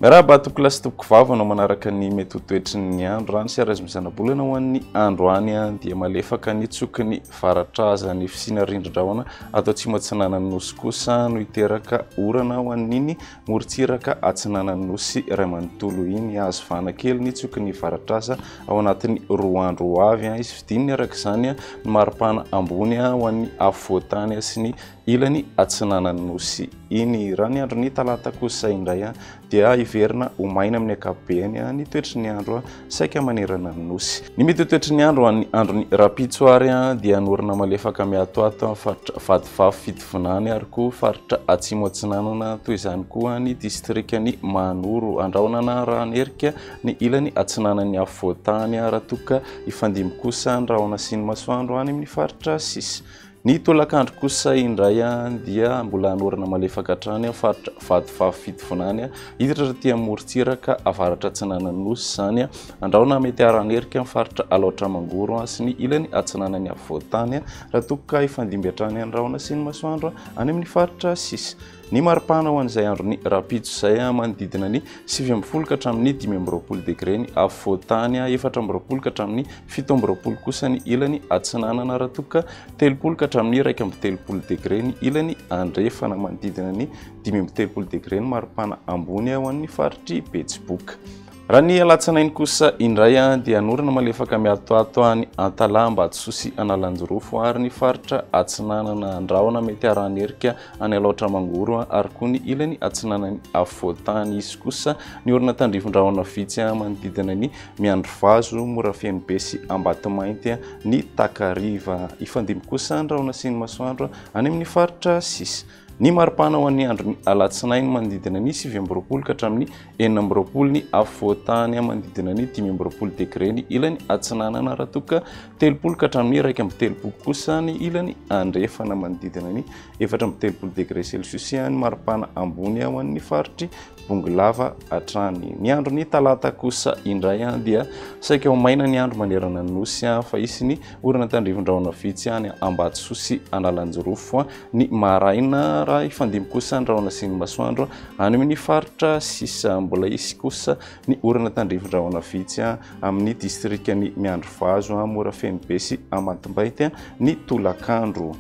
raha batoko lasy toko vava no manaraka ny mety toetry ny andro rano sy arazimizana-bolana ho an'ny andro any dia malefaka ny tsokiny faratraza ny fisina rindrin-drahona atao atsimo atsinanan'ny nosy kosa no hiteraka orana ho an'iny morontsiraka atsinanan'ny nosy ray manontolo iny azo vana kely ny tsokiny faratraza ao anatin'ny roa andro ho avy izy fidininy araka izany ny maripana ambony ho an'ny afovoantany sy ny ilany atsinanan'ny nosy iny raha ny andro ny talata kosa indray dia iverina ho maina amin'ny ankapobeny ny toetry ny andro saika manerana ny nosy ny mety toetry ny andro ny andro ny rapitsoary dia norina malefaka miatoato faritra vadivavy fitovonany ary koa faritra atsimo atsinanana toy izany koa ny distrikany Manoro andraonana raha nerika ny ilany atsinanan'ny afovoantany raha toka ifandimy kosa ny rahona sy ny masoandro any amin'ny faritra sisy. Ny tolakandro kosa indray dia mbola norina malefaka hatrany faritra vadivavy fitovonany hiditra tia morontsiraka avaratra atsinanan'ny nosy zany andraona mety aranerika faritra alaotra mangoro sy ny ilany atsinanan'ny afovoantany raha toka ifandimby hatrany andraona sy ny masoandro any amin'ny faritra sisy. Ny maripana ho an'izay andro ny rapitso izay manodidina ny 9 ka hatramin'ny 5 degré ny afovoantany 4 ka hatramin'ny 7 kosa ny ilany atsinanana raha toka 3 ka hatramin'ny 1 degré ny ilany andrefana manodidina ny 5 degré ny maripana ambony ho an'ny faritry Betsiboka. Raha ny alatsanainy kosa indray dia norina malefaka miatoato any Antalambato sy Analanjorofo ary ny faritra atsinanana andraona mety aranerika any alaotra mangoro ary koa ny ilany atsinanany afovoantany izy kosa ny orina tandrivon-drahona vitsy manodidina ny Miandro Vazo, Morafeno be sy Ambatomainty ny Takariva ifandimy kosa andraona sy ny masoandro any amin'ny faritra sisy. Ny maripana ho an'ny andro ny alatsinainy manodidina ny 9 ka hatramin'ny 14 ny afovoantany manodidina ny 15 degré ny ilany atsinanana raha toka 3 ka hatramin'ny 1 kosa ny ilany andrefana manodidina ny 14 degré celsius ny maripana ambony ho an'ny faritry Bongolava hatrany. Ny andro ny talata kosa indray dia saika ho maina ny andro manerana ny nosy fa isy ny orina tandrivon-drahona vitsy any Ambatsoa sy Analanjorofo ny maraina raha ifandimy kosa andraona sy ny masoandro any amin'ny faritra sisa mbola isy kosa ny orina tandrivon-drahona vitsy amin'ny distrikany Miandro Vazo, Morafeno be sy Amatombaity ny tolakandro.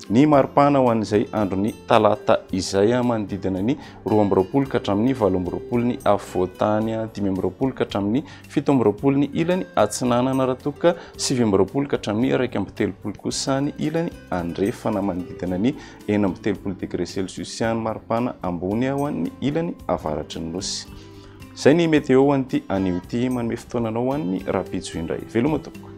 Ny maripana ho an'izay andro ny talata izay manodidina ny 12 ka hatramin'ny 18 ny afovoantany 15 ka hatramin'ny 17 ny ilany atsinanana raha toka 19 ka hatramin'ny 1 kosa ny ilany andrefana manodidina ny 13 degré celsius ny maripana ambony ho an'ny ilany avaratry ny nosy. Zay ny météo anty anio ity manome fotoananao an'ny rapitso indray. Veloma tompoko.